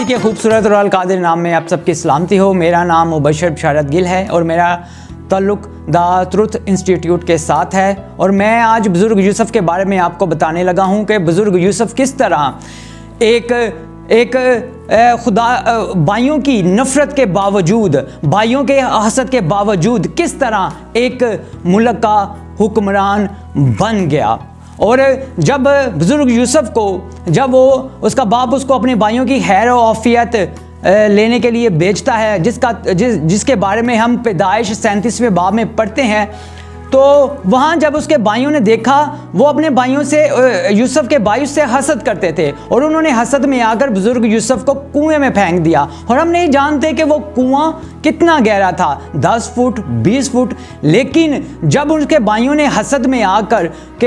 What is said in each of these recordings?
के खूबसूरत और अलकादिर नाम में आप सबकी सलामती हो। मेरा नाम मुबशर बिशारत गिल है और मेरा ताल्लुक़ द ट्रुथ इंस्टीट्यूट के साथ है। और मैं आज बुज़ुर्ग यूसुफ़ के बारे में आपको बताने लगा हूँ कि बुज़ुर्ग यूसुफ़ किस तरह एक खुदा भाइयों की नफ़रत के बावजूद, भाइयों के हसद के बावजूद किस तरह एक मुल्क का हुक्मरान बन गया। और जब बुज़ुर्ग यूसुफ़ को जब वो उसका बाप उसको अपने भाइयों की खैर और आफियत लेने के लिए भेजता है, जिसके बारे में हम पैदाइश 37वें बाब में पढ़ते हैं, तो वहाँ जब उसके भाइयों ने देखा, वो अपने भाइयों से यूसुफ़ के भाई से हसद करते थे और उन्होंने हसद में आकर बुज़ुर्ग यूसुफ़ को कुएं में फेंक दिया। और हम नहीं जानते कि वो कुआं कितना गहरा था, 10 फुट 20 फुट। लेकिन जब उनके भाइयों ने हसद में आकर कि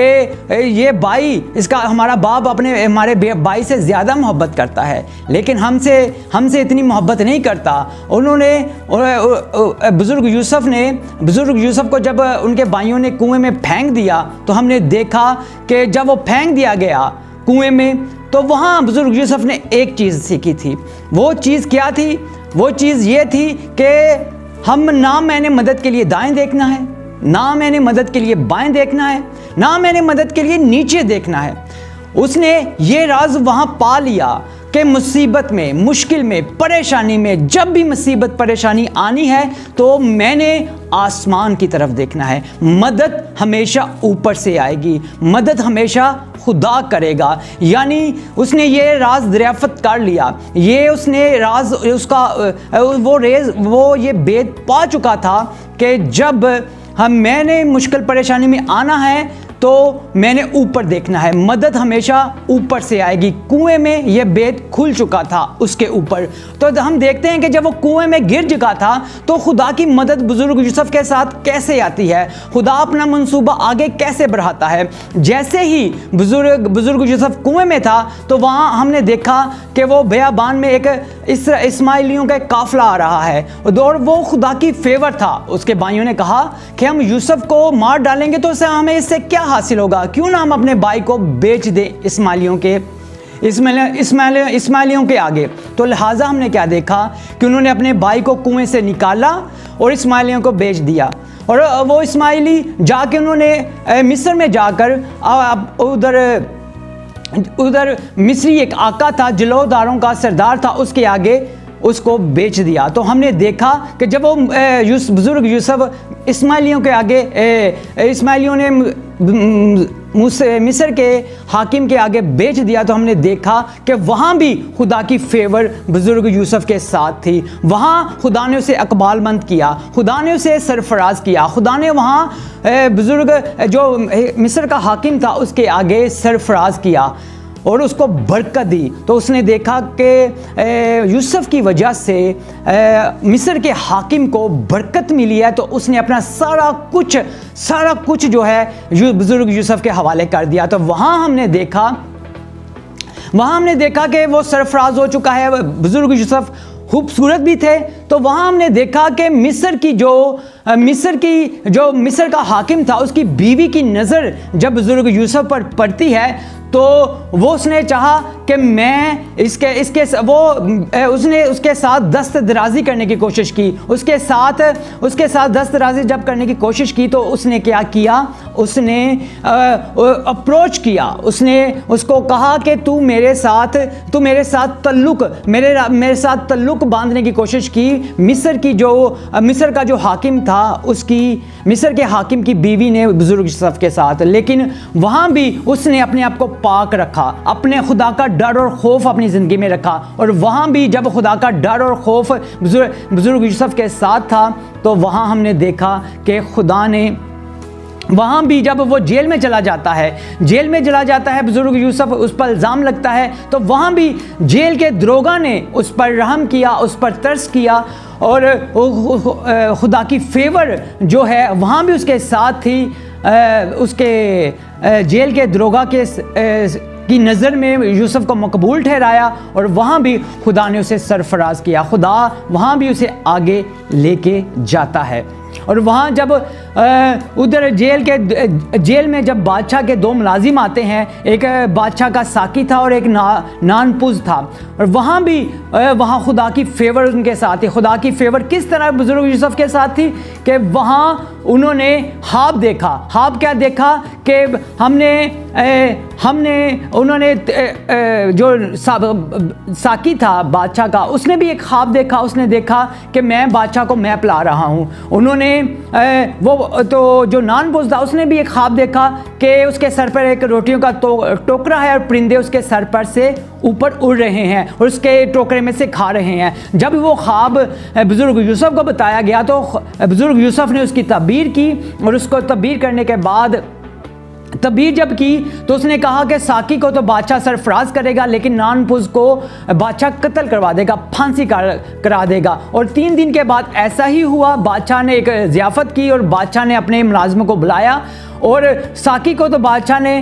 ये भाई, इसका हमारा बाप हमारे भाई से ज़्यादा मोहब्बत करता है, लेकिन हमसे इतनी मोहब्बत नहीं करता, उन्होंने बुज़ुर्ग यूसुफ़ को जब उनके भाइयों ने कुएं में फेंक दिया, तो हमने देखा कि जब वो फेंक दिया गया कुएं में, तो वहाँ बुज़ुर्ग यूसुफ़ ने एक चीज़ सीखी थी। वो चीज़ क्या थी? वो चीज़ ये थी कि हम ना मैंने मदद के लिए दाएं देखना है, ना मैंने मदद के लिए बाएं देखना है, ना मैंने मदद के लिए नीचे देखना है। उसने ये राज वहाँ पा लिया कि मुसीबत में, मुश्किल में, परेशानी में, जब भी मुसीबत परेशानी आनी है तो मैंने आसमान की तरफ देखना है। मदद हमेशा ऊपर से आएगी, मदद हमेशा खुदा करेगा। यानी उसने ये राज दरियाफ़त कर लिया, ये उसने राज वो ये भेद पा चुका था कि जब मैंने मुश्किल परेशानी में आना है तो मैंने ऊपर देखना है, मदद हमेशा ऊपर से आएगी। कुएं में यह भेद खुल चुका था उसके ऊपर। तो हम देखते हैं कि जब वो कुएं में गिर चुका था तो खुदा की मदद बुज़ुर्ग यूसुफ़ के साथ कैसे आती है, खुदा अपना मंसूबा आगे कैसे बढ़ाता है। जैसे ही बुज़ुर्ग यूसुफ़ कुएं में था तो वहाँ हमने देखा कि वो बियाबान में एक इस्माइलियों का काफ़िला आ रहा है और वो खुदा की फेवर था। उसके भाइयों ने कहा कि हम यूसुफ़ को मार डालेंगे तो हमें इससे क्या हासिल होगा, क्यों ना हम अपने भाई को बेच दें इस्माइलियों के आगे। तो लिहाजा हमने क्या देखा कि उन्होंने अपने भाई को कुएं से निकाला और इस्माइलियों को बेच दिया। और वो इस्माइली जाके उन्होंने मिस्र में जाकर उधर मिस्री एक आका था, जलोदारों का सरदार था, उसके आगे उसको बेच दिया। तो हमने देखा कि जब वो बुज़ुर्ग यूसुफ़ इस्माइलियों के आगे, इस्माइलियों ने मिस्र के हाकिम के आगे बेच दिया, तो हमने देखा कि वहाँ भी खुदा की फेवर बुज़ुर्ग यूसुफ़ के साथ थी। वहाँ खुदा ने उसे अकबालमंद किया, खुदा ने उसे सरफराज किया, खुदा ने वहाँ बुज़ुर्ग जो मिस्र का हाकिम था उसके आगे सरफराज किया और उसको बरकत दी। तो उसने देखा कि यूसुफ़ की वजह से मिस्र के हाकिम को बरकत मिली है, तो उसने अपना सारा कुछ जो है बुज़ुर्ग यूसुफ़ के हवाले कर दिया। तो वहाँ हमने देखा कि वो सरफराज हो चुका है। बुज़ुर्ग यूसुफ़ खूबसूरत भी थे। तो वहाँ हमने देखा कि मिस्र का हाकिम था, उसकी बीवी की नज़र जब बुज़ुर्ग यूसुफ़ पर पड़ती है तो वो उसने चाहा कि मैं उसने उसके साथ दस्त दराज़ी करने की कोशिश की। उसके साथ दस्त दराज़ी जब करने की कोशिश की तो उसने क्या किया, उसने अप्रोच किया, उसने उसको कहा कि तू मेरे साथ तल्लुक़ बांधने की कोशिश की। मिस्र का जो हाकिम था, मिस्र के हाकिम की बीवी ने बुज़ुर्ग यूसुफ़ के साथ, लेकिन वहाँ भी उसने अपने आप को पाक रखा, अपने खुदा का डर और खौफ अपनी ज़िंदगी में रखा। और वहाँ भी जब खुदा का डर और खौफ बुज़ुर्ग यूसुफ़ के साथ था तो वहाँ हमने देखा कि खुदा ने वहाँ भी जब वो जेल में चला जाता है बुज़ुर्ग यूसुफ़, उस पर इल्ज़ाम लगता है, तो वहाँ भी जेल के दरोगा ने उस पर रहम किया, उस पर तरस किया और खुदा की फेवर जो है वहाँ भी उसके साथ थी। उसके जेल के दरोगा की नज़र में यूसुफ़ को मकबूल ठहराया और वहाँ भी खुदा ने उसे सरफराज किया। खुदा वहाँ भी उसे आगे लेके जाता है। और वहाँ जब उधर जेल में जब बादशाह के दो मुलाजिम आते हैं, एक बादशाह का साकी था और एक नानपुज था, और वहाँ भी वहाँ खुदा की फेवर उनके साथ थी। खुदा की फेवर किस तरह बुजुर्ग यूसुफ के साथ थी कि वहाँ उन्होंने ख्वाब देखा। ख्वाब क्या देखा कि उन्होंने जो साकी था बादशाह का, उसने भी एक ख्वाब देखा। उसने देखा कि मैं बादशाह को मैप ला रहा हूँ। उन्होंने वो तो जो नानपुज था उसने भी एक ख्वाब देखा कि उसके सर पर एक रोटियों का टोकरा है और परिंदे उसके सर पर से ऊपर उड़ रहे हैं और उसके टोकरे में से खा रहे हैं। जब वो ख्वाब बुजुर्ग यूसुफ को बताया गया तो बुजुर्ग यूसुफ ने उसकी तबीर की, और उसको तबीर करने के बाद तबीर जब की तो उसने कहा कि साकी को तो बादशाह सरफराज करेगा, लेकिन नानपुज को बादशाह कत्ल करवा देगा, फांसी करा देगा। और 3 दिन के बाद ऐसा ही हुआ। बादशाह ने एक ज़ियाफ़त की और बादशाह ने अपने मुलाज़िमों को बुलाया, और साकी को तो बादशाह ने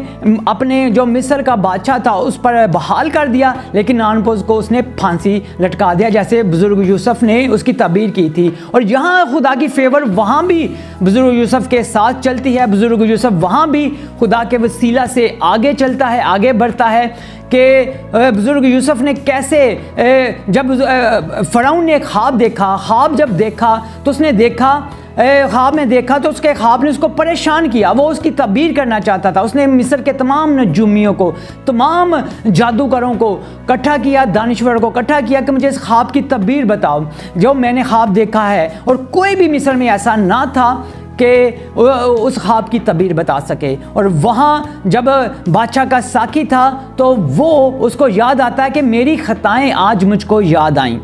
अपने जो मिस्र का बादशाह था उस पर बहाल कर दिया, लेकिन नानपुज को उसने फांसी लटका दिया, जैसे बुजुर्ग यूसुफ ने उसकी तबीर की थी। और यहाँ खुदा की फेवर वहाँ भी बुजुर्ग यूसुफ के साथ चलती है। बुजुर्ग यूसुफ वहाँ भी खुदा के वसीला से आगे चलता है, आगे बढ़ता है कि बुजुर्ग यूसुफ ने कैसे जब फ़िरौन ने एक ख्वाब देखा, ख्वाब जब देखा तो उसने देखा ख्वाब में देखा तो उसके ख्वाब ने उसको परेशान किया। वो उसकी तबीर करना चाहता था। उसने मिस्र के तमाम नजूमियों को, तमाम जादूगरों को इकट्ठा किया, दानिश्वर को इकट्ठा किया कि मुझे इस ख्वाब की तबीर बताओ जो मैंने ख्वाब देखा है। और कोई भी मिस्र में ऐसा ना था कि उस ख्वाब की तबीर बता सके। और वहाँ जब बादशाह का साकी था तो वो उसको याद आता है कि मेरी ख़ताएँ आज मुझको याद आईं,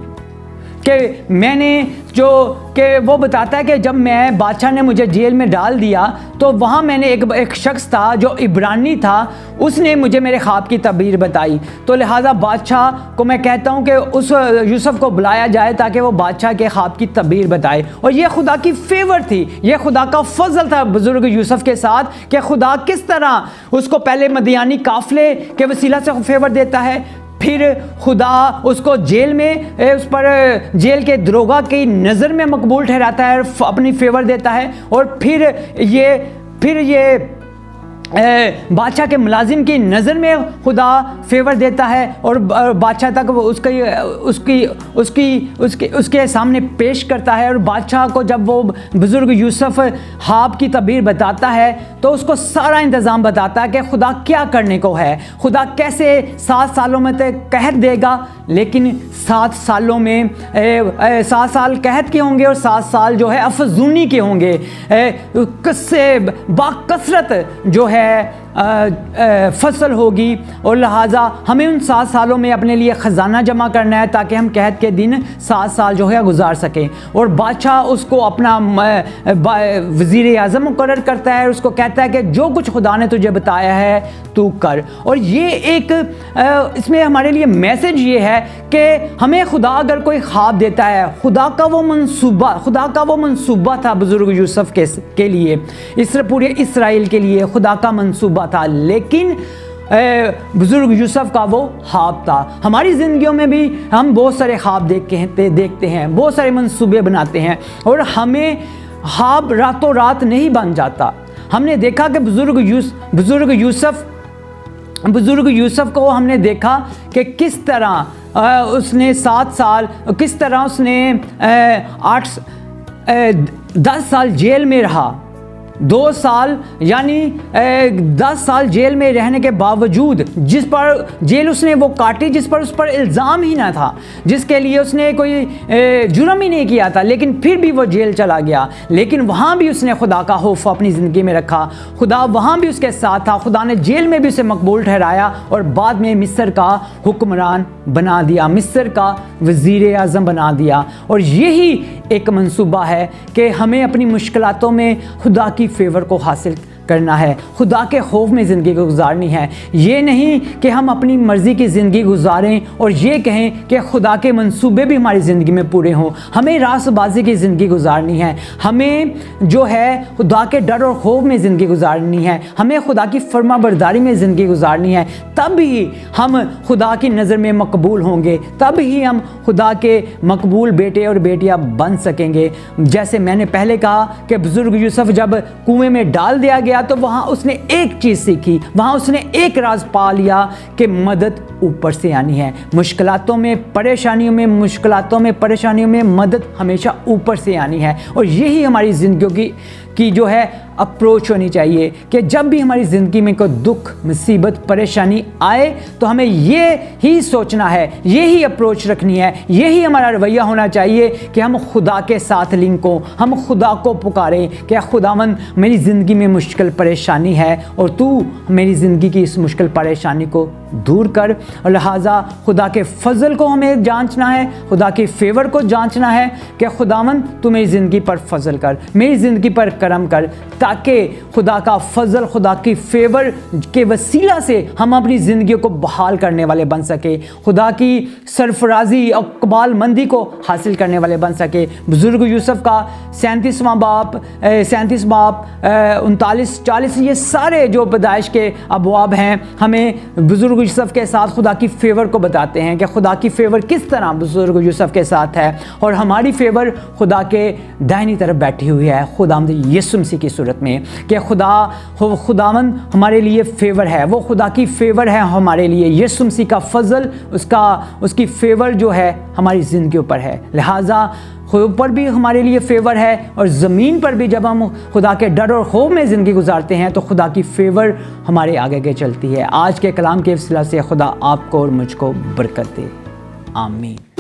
कि मैंने कि वो बताता है कि जब मैं बादशाह ने मुझे जेल में डाल दिया तो वहाँ मैंने एक शख्स था जो इब्रानी था, उसने मुझे मेरे ख्वाब की तबीर बताई। तो लिहाजा बादशाह को मैं कहता हूँ कि उस यूसुफ को बुलाया जाए ताकि वो बादशाह के ख्वाब की तबीर बताए। और ये खुदा की फेवर थी, ये खुदा का फजल था बुजुर्ग यूसुफ के साथ कि खुदा किस तरह उसको पहले मदियानी काफले के वसीला से फेवर देता है, फिर खुदा उसको जेल में उस पर जेल के दरोगा की नज़र में मकबूल ठहराता है, अपनी फेवर देता है। और फिर ये बादशाह के मुलाजिम की नज़र में खुदा फेवर देता है और बादशाह तक उसके सामने पेश करता है। और बादशाह को जब वो बुज़ुर्ग यूसुफ ख्वाब की तबीर बताता है तो उसको सारा इंतज़ाम बताता है कि खुदा क्या करने को है, खुदा कैसे 7 सालों में तो कहत देगा, लेकिन 7 सालों में 7 साल कहत के होंगे और 7 साल जो है अफजूनी के होंगे, बाकसरत जो है फसल होगी। और लिहाजा हमें उन 7 सालों में अपने लिए ख़जाना जमा करना है ताकि हम कहत के दिन 7 साल जो है गुजार सकें। और बादशाह उसको अपना वज़ीर आज़म मुकर्रर करता है, उसको कहता है कि जो कुछ खुदा ने तुझे बताया है तू कर। और ये एक इसमें हमारे लिए मैसेज ये है कि हमें खुदा अगर कोई ख्वाब देता है, खुदा का वो मंसूबा था बुज़ुर्ग यूसुफ के लिए, इस पूरे इसराइल के लिए खुदा का मंसूबा था, लेकिन बुज़ुर्ग यूसुफ का वो ख्वाब था। हमारी ज़िंदगियों में भी हम बहुत सारे ख्वाब देखते हैं, बहुत सारे मंसूबे बनाते हैं और हमें ख्वाब रातों रात नहीं बन जाता। हमने देखा कि बुज़ुर्ग यूसुफ को हमने देखा कि किस तरह उसने 7 साल, किस तरह उसने 10 साल जेल में रहा, 2 साल यानी 10 साल जेल में रहने के बावजूद जिस पर जेल उसने वो काटी जिस पर उस पर इल्ज़ाम ही ना था, जिसके लिए उसने कोई जुर्म ही नहीं किया था, लेकिन फिर भी वो जेल चला गया। लेकिन वहाँ भी उसने खुदा का खौफ अपनी ज़िंदगी में रखा, खुदा वहाँ भी उसके साथ था, खुदा ने जेल में भी उसे मकबूल ठहराया और बाद में मिस्र का हुक्मरान बना दिया, मिस्र का वज़ीर आज़म बना दिया। और यही एक मंसूबा है कि हमें अपनी मुश्किलातों में खुदा की फेवर को हासिल करना है, खुदा के खौफ में ज़िंदगी गुजारनी है। ये नहीं कि हम अपनी मर्ज़ी की ज़िंदगी गुजारें और ये कहें कि खुदा के मंसूबे भी हमारी ज़िंदगी में पूरे हों। हमें रास्तबाजी की ज़िंदगी गुजारनी है, हमें जो है खुदा के डर और खौफ में ज़िंदगी गुजारनी है, हमें खुदा की फरमाबरदारी में ज़िंदगी गुजारनी है। तब ही हम खुदा की नज़र में मकबूल होंगे, तब ही हम खुदा के मकबूल बेटे और बेटियां बन सकेंगे। जैसे मैंने पहले कहा कि बुजुर्ग यूसुफ जब कुएं में डाल दिया गया तो वहाँ उसने एक चीज़ सीखी, वहाँ उसने एक राज पा लिया कि मदद ऊपर से आनी है। मुश्किलातों में, परेशानियों में मदद हमेशा ऊपर से आनी है। और यही हमारी ज़िंदगी की जो है अप्रोच होनी चाहिए कि जब भी हमारी ज़िंदगी में कोई दुख, मुसीबत, परेशानी आए तो हमें ये ही सोचना है, यही अप्रोच रखनी है, यही हमारा रवैया होना चाहिए कि हम खुदा के साथ लिंक हों, हम खुदा को पुकारें कि खुदावन मेरी ज़िंदगी में मुश्किल परेशानी है और तू मेरी ज़िंदगी की इस मुश्किल परेशानी को दूर कर। और लिहाजा खुदा के फजल को हमें जांचना है, खुदा के फेवर को जांचना है कि खुदावन तू मेरी ज़िंदगी पर फजल कर, मेरी ज़िंदगी पर करम कर, ताकि खुदा का फजल, खुदा की फेवर के वसीला से हम अपनी ज़िंदगी को बहाल करने वाले बन सके, खुदा की सरफराजी और कमालमंदी को हासिल करने वाले बन सके। बुजुर्ग यूसुफ का 37 बाब 39, 40 ये सारे जो पैदाइश के अबवाब हैं हमें बुजुर्ग यूसुफ के साथ खुदा की फेवर को बताते हैं कि खुदा की फेवर किस तरह बुजुर्ग यूसुफ के साथ है और हमारी फेवर खुदा के दाहिनी तरफ बैठी हुई है खुदावंद यीशु मसीह की सूरत में कि खुदावंद हमारे लिए फेवर है, वो खुदा की फेवर है हमारे लिए। यीशु मसीह का फजल, उसकी फेवर जो है हमारी ज़िंदगी पर है। लिहाजा ऊपर भी हमारे लिए फेवर है और ज़मीन पर भी जब हम खुदा के डर और खौफ में ज़िंदगी गुजारते हैं तो खुदा की फेवर हमारे आगे आगे चलती है। आज के कलाम के वसीला से खुदा आपको और मुझको बरकत दे। आमीन।